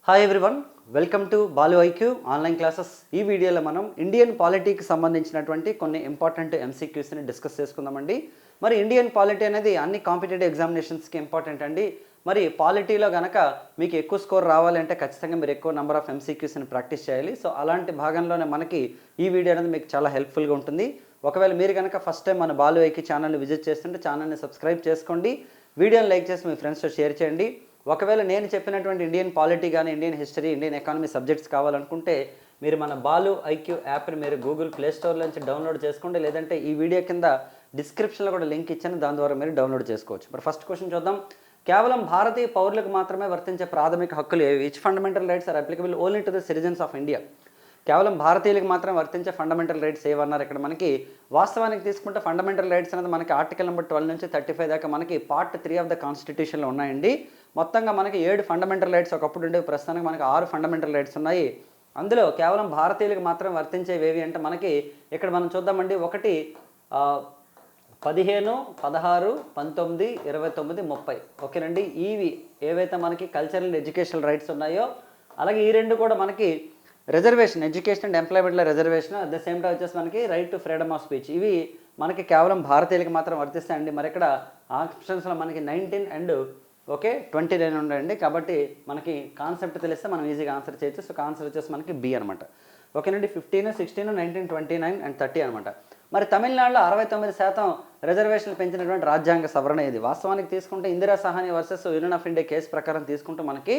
Hi everyone, welcome to Balu IQ online classes. ఈ వీడియోలో మనం ఇండియన్ పాలిటీకి సంబంధించినటువంటి కొన్ని ఇంపార్టెంట్ ఎంసీక్యూస్ని డిస్కస్ చేసుకుందామండి. మరి ఇండియన్ పాలిటీ అనేది అన్ని కాంపిటేటివ్ ఎగ్జామినేషన్స్కి ఇంపార్టెంట్ అండి. మరి పాలిటీలో కనుక మీకు ఎక్కువ స్కోర్ రావాలంటే ఖచ్చితంగా మీరు ఎక్కువ నెంబర్ ఆఫ్ ఎంసీక్యూస్ని ప్రాక్టీస్ చేయాలి. సో అలాంటి భాగంలోనే మనకి ఈ వీడియో అనేది మీకు చాలా హెల్ప్ఫుల్గా ఉంటుంది. ఒకవేళ మీరు కనుక ఫస్ట్ టైం మన బాలు ఐక్యూ ఛానల్ని విజిట్ చేస్తుంటే ఛానల్ని సబ్స్క్రైబ్ చేసుకోండి, వీడియోని లైక్ చేసి మీ ఫ్రెండ్స్తో షేర్ చేయండి. ఒకవేళ నేను చెప్పినటువంటి ఇండియన్ పాలిటీ కానీ Indian history Indian economy subjects కావాలనుకుంటే మీరు మన బాలు ఐక్యూ యాప్ని మీరు గూగుల్ ప్లే స్టోర్ నుంచి డౌన్లోడ్ చేసుకోండి, లేదంటే ఈ వీడియో కింద డిస్క్రిప్షన్లో కూడా లింక్ ఇచ్చాను, దాని ద్వారా మీరు డౌన్లోడ్ చేసుకోవచ్చు. మరి ఫస్ట్ క్వశ్చన్ చూద్దాం. కేవలం భారతీయ పౌరులకు మాత్రమే వర్తించే ప్రాథమిక హక్కులు ఏవి? Which fundamental rights are applicable only to the citizens of India? కేవలం భారతీయులకు మాత్రం వర్తించే ఫండమెంటల్ రైట్స్ ఏమన్నారు ఇక్కడ మనకి? వాస్తవానికి తీసుకుంటే ఫండమెంటల్ రైట్స్ అనేది మనకి ఆర్టికల్ నెంబర్ 12 నుంచి 35 దాకా మనకి పార్ట్ 3 ఆఫ్ ద కాన్స్టిట్యూషన్లో ఉన్నాయండి. మొత్తంగా మనకి 7 ఫండమెంటల్ రైట్స్ ఒకప్పుడు ఉండేవి, ప్రస్తుతానికి మనకి 6 ఫండమెంటల్ రైట్స్ ఉన్నాయి. అందులో కేవలం భారతీయులకు మాత్రం వర్తించేవేవి అంటే మనకి ఇక్కడ మనం చూద్దామండి. ఒకటి 15, 16, 19, 29, 30. ఓకేనండి. ఇవి ఏవైతే మనకి కల్చరల్ ఎడ్యుకేషనల్ రైట్స్ ఉన్నాయో అలాగే ఈ రెండు కూడా మనకి రిజర్వేషన్, ఎడ్యుకేషన్ అండ్ ఎంప్లాయ్మెంట్లో reservation, at the same time వచ్చేసి మనకి right to freedom of speech. ఇవి మనకి కేవలం భారతీయులకు మాత్రం వర్తిస్తాయండి. మరి ఇక్కడ ఆప్షన్స్లో మనకి 19 అండ్ 29 ఉన్నాయండి. కాబట్టి మనకి కాన్సెప్ట్ తెలిస్తే మనం ఈజీగా ఆన్సర్ చేయొచ్చు. సో ఆన్సర్ వచ్చేసి మనకి బి అనమాట. ఓకేనండి. 15, 16, 19, 29 అండ్ 30 అనమాట. మరి తమిళనాడులో 69% రిజర్వేషన్లు పెంచినటువంటి రాజ్యాంగ సవరణ ఇది. వాస్తవానికి తీసుకుంటే Indira Sawhney versus Union of India case ప్రకారం తీసుకుంటే మనకి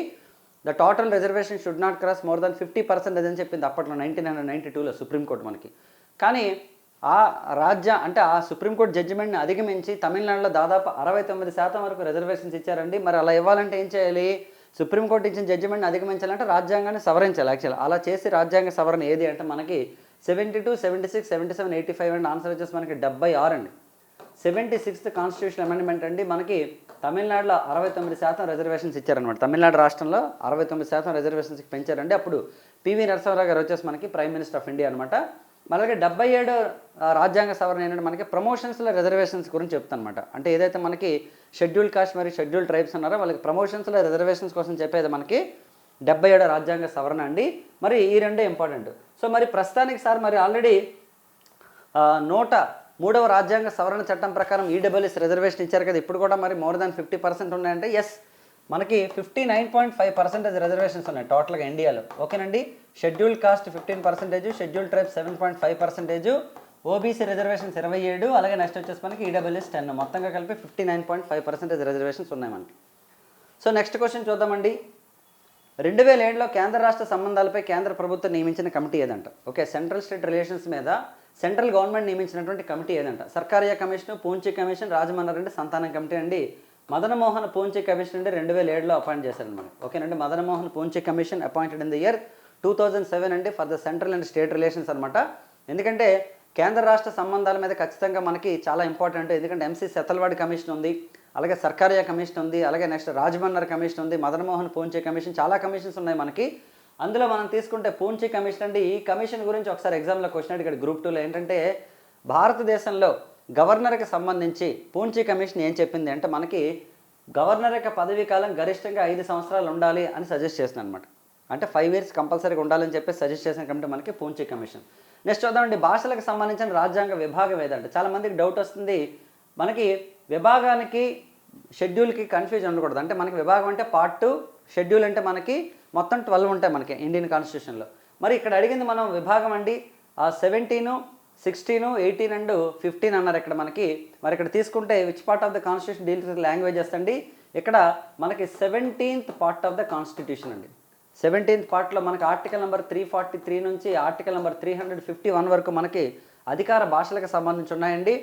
the total reservation should not cross more than 50% అని చెప్పింది అప్పట్లో 1992లో సుప్రీంకోర్టు మనకి. కానీ ఆ ఆ సుప్రీంకోర్టు జడ్జిమెంట్ని అధిగమించి తమిళనాడులో దాదాపు 69% వరకు రిజర్వేషన్స్ ఇచ్చారండి. మరి అలా ఇవ్వాలంటే ఏం చేయాలి? సుప్రీంకోర్టు ఇచ్చిన జడ్జిమెంట్ని అధిగమించాలంటే రాజ్యాంగాన్ని సవరించాలి. యాక్చువల్ అలా చేసి రాజ్యాంగ సవరణ ఏది అంటే మనకి 72, 76, 77, 85 అండ్ ఆన్సర్ వచ్చేసి మనకి 76 అండి. 76th కాన్స్టిట్యూషన్ అమెండ్మెంట్ అండి. మనకి తమిళనాడులో 69% రిజర్వేషన్స్ ఇచ్చారనమాట. తమిళనాడు రాష్ట్రంలో 69% రిజర్వేషన్స్కి పెంచారండి. అప్పుడు పివి నరసింహారావు గారు వచ్చేసి మనకి ప్రైమ్ మినిస్టర్ ఆఫ్ ఇండియా అనమాట. అలాగే 77 రాజ్యాంగ సవరణ ఏంటంటే మనకి ప్రమోషన్స్లో రిజర్వేషన్స్ గురించి చెప్తానమాట. అంటే ఏదైతే మనకి షెడ్యూల్ కాస్ట్ మరియు షెడ్యూల్ ట్రైబ్స్ ఉన్నారో వాళ్ళకి ప్రమోషన్స్లో రిజర్వేషన్స్ కోసం చెప్పేది మనకి 77 రాజ్యాంగ సవరణ అండి. మరి ఈ రెండే ఇంపార్టెంట్. సో మరి ప్రస్తుతానికి సార్ మరి ఆల్రెడీ 103వ రాజ్యాంగ సవరణ చట్టం ప్రకారం ఈడబ్ల్యూఎస్ రిజర్వేషన్ ఇచ్చారు కదా, ఇప్పుడు కూడా మరి మోర్ దాన్ 50% ఉన్నాయంటే ఎస్, మనకి 59.5% రిజర్వేషన్స్ ఉన్నాయి టోటల్గా ఇండియాలో. ఓకేనండి. Schedule caste 15%, schedule tribe 7.5%, OBC reservations 27, అలాగే నెక్స్ట్ వచ్చేసి మనకి ఈడబ్ల్యూఎస్ 10, మొత్తంగా కలిపి 59.5% రిజర్వేషన్స్ ఉన్నాయి మనకి. సో నెక్స్ట్ క్వశ్చన్ చూద్దామండి. 2007లో కేంద్ర రాష్ట్ర సంబంధాలపై కేంద్ర ప్రభుత్వం నియమించిన కమిటీ ఏదంట? ఓకే, సెంట్రల్ స్టేట్ రిలేషన్స్ మీద సెంట్రల్ గవర్నమెంట్ నియమించినటువంటి కమిటీ ఏదంట? Sarkaria commission, Poonchi commission, Rajamannar Reddy Santhanam committee అండి. మదనమోహన్ పూంచి కమిషన్ అండి 2007లో అపాయింట్ చేశారు మనకి. ఓకేనండి. Madan Mohan Punchhi commission appointed in the year 2007 అండి for the central and state relations అనమాట. ఎందుకంటే కేంద్ర రాష్ట్ర సంబంధాల మీద ఖచ్చితంగా మనకి చాలా ఇంపార్టెంట్. ఎందుకంటే ఎంసీ సెతల్వాడి కమిషన్ ఉంది, అలాగే సర్కారియా కమిషన్ ఉంది, అలాగే నెక్స్ట్ రాజమన్నర్ కమిషన్ ఉంది, మదనమోహన్ పూంచి కమిషన్, చాలా కమిషన్స్ ఉన్నాయి మనకి. అందులో మనం తీసుకుంటే పూంచి కమిషన్ అండి. ఈ కమిషన్ గురించి ఒకసారి ఎగ్జామ్లో క్వశ్చన్ అడిగాడు గ్రూప్ 2లో. ఏంటంటే భారతదేశంలో గవర్నర్కి సంబంధించి పూంచి కమిషన్ ఏం చెప్పింది అంటే మనకి గవర్నర్ యొక్క పదవీ కాలం గరిష్టంగా 5 సంవత్సరాలు ఉండాలి అని సజెస్ట్ చేసింది అనమాట. అంటే 5 years కంపల్సరీగా ఉండాలని చెప్పి సజెస్ట్ చేసిన కమిటీ మనకి పూంచి కమిషన్. నెక్స్ట్ చూద్దామండి. భాషలకు సంబంధించిన రాజ్యాంగ విభాగం ఏదంటే చాలా మందికి డౌట్ వస్తుంది. మనకి విభాగానికి షెడ్యూల్కి కన్ఫ్యూజన్ ఉండకూడదు. అంటే మనకి విభాగం అంటే పార్ట్ 2, షెడ్యూల్ అంటే మనకి మొత్తం 12 ఉంటాయి మనకి ఇండియన్ కాన్స్టిట్యూషన్లో. మరి ఇక్కడ అడిగింది మనం విభాగం అండి. 17, 16, 18 అండ్ 15 అన్నారు ఇక్కడ మనకి. మరి ఇక్కడ తీసుకుంటే which part of the constitution deals with languages అండి? ఇక్కడ మనకి 17th part of the constitution అండి. 17th పార్ట్లో మనకి ఆర్టికల్ నెంబర్ 343 నుంచి ఆర్టికల్ నెంబర్ 351 వరకు మనకి అధికార భాషలకు సంబంధించి ఉన్నాయండి.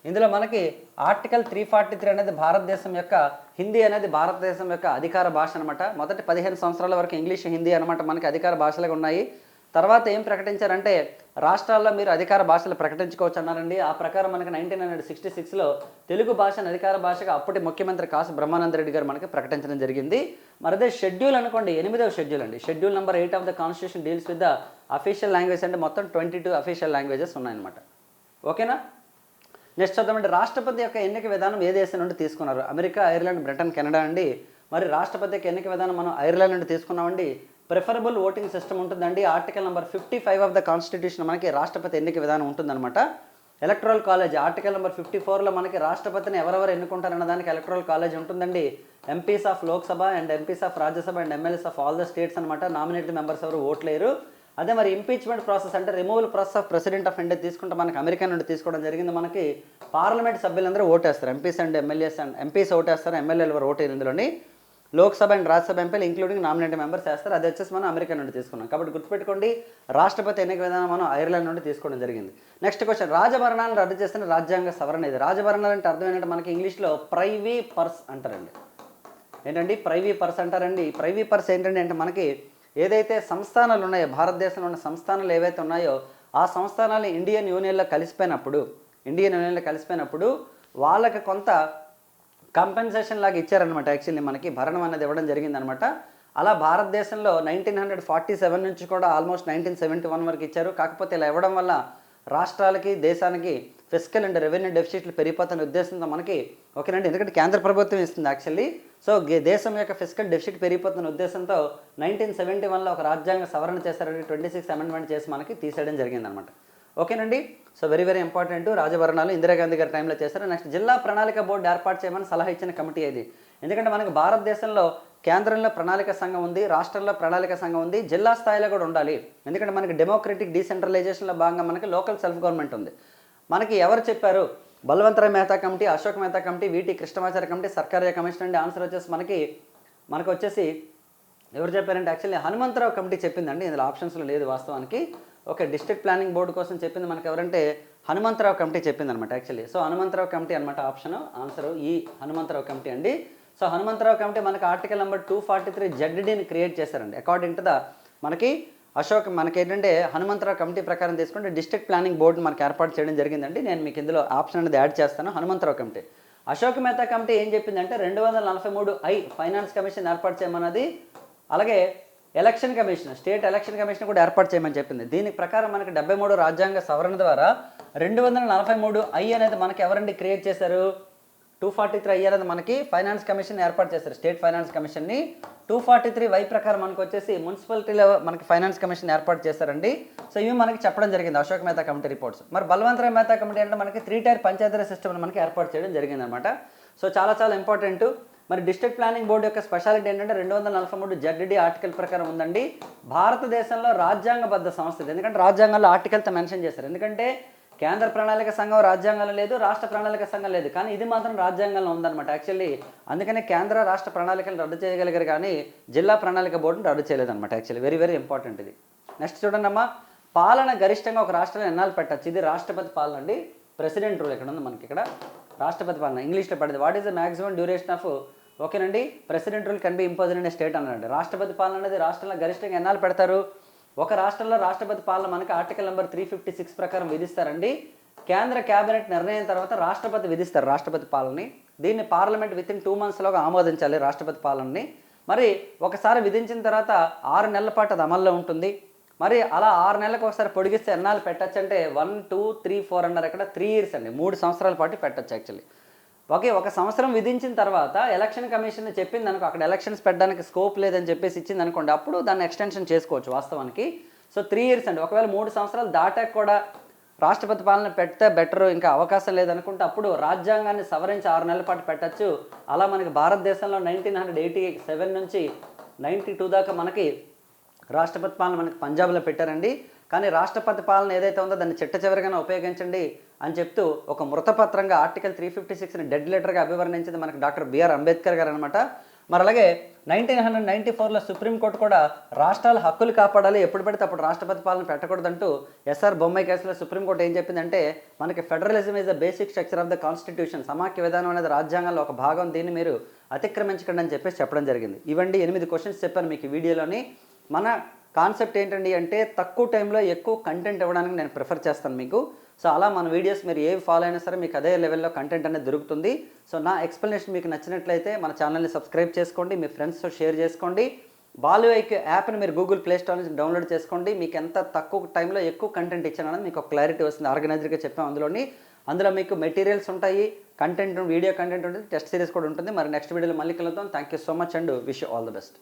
ఇందులో మనకి ఆర్టికల్ 343 అనేది భారతదేశం యొక్క హిందీ అనేది భారతదేశం యొక్క అధికార భాష అనమాట. మొదటి 15 సంవత్సరాల వరకు ఇంగ్లీష్, హిందీ అనమాట మనకి అధికార భాషలుగా ఉన్నాయి. తర్వాత ఏం ప్రకటించారంటే రాష్ట్రాల్లో మీరు అధికార భాషలు ప్రకటించుకోవచ్చు అన్నారండి. ఆ ప్రకారం మనకి 1966లో తెలుగు భాషను అధికార భాషగా అప్పటి ముఖ్యమంత్రి కాసు బ్రహ్మానందరెడ్డి గారు మనకి ప్రకటించడం జరిగింది. మరి అదే షెడ్యూల్ అనుకోండి, 8వ షెడ్యూల్ అండి. Schedule number 8 of the constitution deals with the official language అంటే మొత్తం 22 అఫీషియల్ లాంగ్వేజెస్ ఉన్నాయన్నమాట. ఓకేనా. నెక్స్ట్ చూద్దామంటే రాష్ట్రపతి యొక్క ఎన్నిక విధానం ఏ దేశం నుండి తీసుకున్నారు? అమెరికా, ఐర్లాండ్, బ్రిటన్, కెనడా అండి. మరి రాష్ట్రపతి యొక్క ఎన్నిక విధానం మనం ఐర్లాండ్ నుండి తీసుకున్నామండి. ప్రిఫరబుల్ ఓటింగ్ సిస్టమ్ ఉంటుందండి. Article number 55 of the constitution మనకి రాష్ట్రపతి ఎన్నిక విధానం ఉంటుందన్నమాట. ఎలక్ట్రల్ కాలేజ్ ఆర్టికల్ నెంబర్ 54లో మనకి రాష్ట్రపతిని ఎవరెవరు ఎన్నుకుంటారన్న దానికి ఎలక్ట్రల్ కాలేజ్ ఉంటుందండి. MPs of Lok Sabha and MPs of Rajya Sabha and MLAs of all the states అనమాట. నామినేటెడ్ మెంబర్స్ ఎవరు ఓట్లేరు. అదే మరి ఇంపీచ్మెంట్ ప్రాసెస్ అంటే removal process of president of India తీసుకుంటే మనకి అమెరికా నుండి తీసుకోవడం జరిగింది. మనకి పార్లమెంట్ సభ్యులందరూ ఓటేస్తారు. MPs and MLAs and MPs ఓటేస్తారు, ఎమ్మెల్యేలు ఎవరు ఓటేరు ఇందులోని. లోక్సభ అండ్ రాజ్యసభ ఎంపీలు ఇంక్లూడింగ్ నామినేటెడ్ మెంబర్స్ వేస్తారు. అది వచ్చేసి మనం అమెరికా నుండి తీసుకున్నాం. కాబట్టి గుర్తుపెట్టుకోండి, రాష్ట్రపతి ఎన్నిక విధానం మనం ఐర్లాండ్ నుండి తీసుకోవడం జరిగింది. నెక్స్ట్ క్వశ్చన్, రాజభరణాలను రద్దు చేసిన రాజ్యాంగ సవరణ ఇది. రాజభరణాలు అంటే అర్థం ఏంటంటే మనకి ఇంగ్లీష్లో ప్రైవీ పర్స్ అంటారండి. ఏంటండి ప్రైవీ పర్స్ అంటారండి. ప్రైవీ పర్స్ ఏంటంటే అంటే మనకి ఏదైతే సంస్థానాలు ఉన్నాయో, భారతదేశంలో ఉన్న సంస్థానాలు ఏవైతే ఉన్నాయో ఆ సంస్థానాలు ఇండియన్ యూనియన్లో కలిసిపోయినప్పుడు వాళ్ళకి కొంత కంపెన్సేషన్ లాగా ఇచ్చారనమాట. యాక్చువల్లీ మనకి భరణం అనేది ఇవ్వడం జరిగిందనమాట. అలా భారతదేశంలో 1947 నుంచి కూడా ఆల్మోస్ట్ 1971 వరకు ఇచ్చారు. కాకపోతే ఇలా ఇవ్వడం వల్ల రాష్ట్రాలకి, దేశానికి ఫిస్కల్ అండ్ రెవెన్యూ డెఫిసిట్లు పెరిగిపోతున్న ఉద్దేశంతో మనకి ఓకేనండి. ఎందుకంటే కేంద్ర ప్రభుత్వం ఇస్తుంది యాక్చువల్లీ. సో దేశం యొక్క ఫిస్కల్ డెఫిసిట్ పెరిగిపోతున్న ఉద్దేశంతో 1971లో ఒక రాజ్యాంగ సవరణ చేశారండి. 26 అమెండ్మెంట్ చేసి మనకి తీసేయడం జరిగిందనమాట. ఓకేనండి. So very very important. రాజభరణాలు ఇందిరాగాంధీ గారి టైంలో చేశారు. నెక్స్ట్, జిల్లా ప్రణాళిక బోర్డు ఏర్పాటు చేయమని సలహా ఇచ్చిన కమిటీ ఇది. ఎందుకంటే మనకి భారతదేశంలో కేంద్రంలో ప్రణాళిక సంఘం ఉంది, రాష్ట్రంలో ప్రణాళిక సంఘం ఉంది, జిల్లా స్థాయిలో కూడా ఉండాలి. ఎందుకంటే మనకి డెమోక్రటిక్ డీసెంట్రలైజేషన్లో భాగంగా మనకి లోకల్ సెల్ఫ్ గవర్నమెంట్ ఉంది. మనకి ఎవరు చెప్పారు? బల్వంతరాయ్ మెహతా కమిటీ, అశోక్ మెహతా కమిటీ, వీటి కృష్ణమాచార్య కమిటీ, సర్కారియా కమిషన్ అండి. ఆన్సర్ వచ్చేసి మనకు వచ్చేసి ఎవరు చెప్పారంటే యాక్చువల్లీ హనుమంతరావు కమిటీ చెప్పిందండి. ఇందులో ఆప్షన్స్లో లేదు వాస్తవానికి. ఓకే, డిస్ట్రిక్ట్ ప్లానింగ్ బోర్డు కోసం చెప్పింది మనకి ఎవరంటే హనుమంతరావు కమిటీ చెప్పింది అనమాట యాక్చువల్లీ. సో హనుమంతరావు కమిటీ అనమాట ఆప్షన్. ఆన్సర్ ఈ హనుమంతరావు కమిటీ అండి. సో హనుమంతరావు కమిటీ మనకి ఆర్టికల్ నెంబర్ 243 జడ్డీని క్రియేట్ చేశారండి. అకార్డింగ్ టు ద మనకి మనకి ఏంటంటే హనుమంతరావు కమిటీ ప్రకారం తీసుకుంటే డిస్ట్రిక్ట్ ప్లానింగ్ బోర్డుని మనకి ఏర్పాటు చేయడం జరిగిందండి. నేను మీకు ఇందులో ఆప్షన్ అనేది యాడ్ చేస్తాను. హనుమంతరావు కమిటీ. అశోక్ మెహతా కమిటీ ఏం చెప్పిందంటే 243 ఫైనాన్స్ కమిషన్ ఏర్పాటు చేయమన్నది. అలాగే election commission, state election commission కూడా ఏర్పాటు చేయమని చెప్పింది. దీని ప్రకారం మనకి 73 రాజ్యాంగ సవరణ ద్వారా 243 అనేది మనకి ఎవరండి క్రియేట్ చేశారు? 243 అనేది మనకి ఫైనాన్స్ కమిషన్ ఏర్పాటు చేశారు, స్టేట్ ఫైనాన్స్ కమిషన్ని. 243 ప్రకారం మనకు వచ్చేసి మున్సిపాలిటీలో మనకి ఫైనాన్స్ కమిషన్ ఏర్పాటు చేశారండి. సో ఇవి మనకి చెప్పడం జరిగింది అశోక్ మెహతా కమిటీ రిపోర్ట్స్. మరి బల్వంతరాయ్ మెహతా కమిటీ అంటే మనకి 3 టైర్ పంచాయతీరాజ్ సిస్టమ్ని మనకి ఏర్పాటు చేయడం జరిగింది అనమాట. సో చాలా చాలా ఇంపార్టెంట్. మరి డిస్ట్రిక్ట్ ప్లానింగ్ బోర్డు యొక్క స్పెషాలిటీ ఏంటంటే 243 జడ్డీ ఆర్టికల్ ప్రకారం ఉందండి. భారతదేశంలో రాజ్యాంగబద్ధ సంస్థ ఇది. ఎందుకంటే రాజ్యాంగంలో ఆర్టికల్తో మెన్షన్ చేశారు. ఎందుకంటే కేంద్ర ప్రణాళిక సంఘం రాజ్యాంగంలో లేదు, రాష్ట్ర ప్రణాళిక సంఘం లేదు, కానీ ఇది మాత్రం రాజ్యాంగంలో ఉందన్నమాట యాక్చువల్లీ. అందుకనే కేంద్ర రాష్ట్ర ప్రణాళికలు రద్దు చేయగలిగారు కానీ జిల్లా ప్రణాళిక బోర్డును రద్దు చేయలేదన్నమాట యాక్చువల్లీ. వెరీ వెరీ ఇంపార్టెంట్ ఇది. నెక్స్ట్ చూడండి అమ్మా, పాలన గరిష్టంగా ఒక రాష్ట్రంలో ఎన్నాళ్ళు పెట్టచ్చు? ఇది రాష్ట్రపతి పాలన అండి. ప్రెసిడెంట్ రూల్ ఇక్కడ ఉంది మనకి. ఇక్కడ రాష్ట్రపతి పాలన ఇంగ్లీష్లో పడింది. What is the maximum duration of ఓకేనండి president rule can be imposed in a state అన్నారండి. రాష్ట్రపతి పాలన అనేది రాష్ట్రంలో గరిష్టంగా ఎన్నాళ్ళు పెడతారు? ఒక రాష్ట్రంలో రాష్ట్రపతి పాలన మనకి ఆర్టికల్ నెంబర్ 356 ప్రకారం విధిస్తారండి. కేంద్ర కేబినెట్ నిర్ణయం తర్వాత రాష్ట్రపతి విధిస్తారు రాష్ట్రపతి పాలనని. దీన్ని పార్లమెంట్ వితిన్ 2 మంత్స్లోగా ఆమోదించాలి రాష్ట్రపతి పాలనని. మరి ఒకసారి విధించిన తర్వాత 6 నెలల పాటు అది అమల్లో ఉంటుంది. మరి అలా 6 నెలలకు ఒకసారి పొడిగిస్తే ఎన్నాళ్ళు పెట్టచ్చు అంటే 1, 2, 3, 4 అన్నారు. ఇక్కడ 3 years అండి, 3 సంవత్సరాల పాటు పెట్టచ్చు యాక్చువల్లీ. ఓకే, ఒక సంవత్సరం విధించిన తర్వాత ఎలక్షన్ కమిషన్ చెప్పింది అనుకో, అక్కడ ఎలక్షన్స్ పెట్టడానికి స్కోప్ లేదని చెప్పేసి ఇచ్చింది అనుకోండి, అప్పుడు దాన్ని ఎక్స్టెన్షన్ చేసుకోవచ్చు వాస్తవానికి. సో 3 years అండి. ఒకవేళ 3 సంవత్సరాలు దాటాక కూడా రాష్ట్రపతి పాలన పెడితే బెటర్, ఇంకా అవకాశం లేదనుకుంటే అప్పుడు రాజ్యాంగాన్ని సవరించి 6 నెలల పాటు పెట్టచ్చు. అలా మనకి భారతదేశంలో 1987 నుంచి 92 దాకా మనకి రాష్ట్రపతి పాలన మనకి పంజాబ్లో పెట్టారండి. కానీ రాష్ట్రపతి పాలన ఏదైతే ఉందో దాన్ని చిట్ట చివరిగానే ఉపయోగించండి అని చెప్తూ ఒక మృతపత్రంగా ఆర్టికల్ 356ని డెడ్ లెటర్గా అభివర్ణించింది మనకి డాక్టర్ బిఆర్ అంబేద్కర్ గారు అనమాట. మరి అలాగే 1994లో సుప్రీంకోర్టు కూడా రాష్ట్రాల హక్కులు కాపాడాలి, ఎప్పుడు పడితే అప్పుడు రాష్ట్రపతి పాలన పెట్టకూడదంటూ ఎస్ఆర్ బొమ్మాయి కేసులో సుప్రీంకోర్టు ఏం చెప్పిందంటే మనకి federalism is the basic structure of the constitution, సమాఖ్య విధానం అనేది రాజ్యాంగంలో ఒక భాగం, దీన్ని మీరు అతిక్రమించకండి అని చెప్పేసి చెప్పడం జరిగింది. ఇవండి 8 క్వశ్చన్స్ చెప్పాను మీకు వీడియోలోని. మన కాన్సెప్ట్ ఏంటండి అంటే తక్కువ టైంలో ఎక్కువ కంటెంట్ ఇవ్వడానికి నేను ప్రిఫర్ చేస్తాను మీకు. సో అలా మన వీడియోస్ మీరు ఏవి ఫాలో అయినా సరే మీకు అదే లెవెల్లో కంటెంట్ అనేది దొరుకుతుంది. సో నా ఎక్స్ప్లెనేషన్ మీకు నచ్చినట్లయితే మన ఛానల్ని సబ్స్క్రైబ్ చేసుకోండి, మీ ఫ్రెండ్స్తో షేర్ చేసుకోండి. బాలుఐక్ యాప్ని మీరు గూగుల్ ప్లే స్టోర్ నుంచి డౌన్లోడ్ చేసుకోండి. మీకు ఎంత తక్కువ టైంలో ఎక్కువ కంటెంట్ ఇచ్చానని మీకు ఒక క్లారిటీ వస్తుంది. ఆర్గనైజర్గా చెప్పాము అందులో మీకు మెటీరియల్స్ ఉంటాయి, కంటెంట్ వీడియో కంటెంట్ ఉంటుంది, టెస్ట్ సిరీస్ కూడా ఉంటుంది. మరి నెక్స్ట్ వీడియోలో మళ్ళీ కలుద్దాం. Thank you so much and wish you all the best.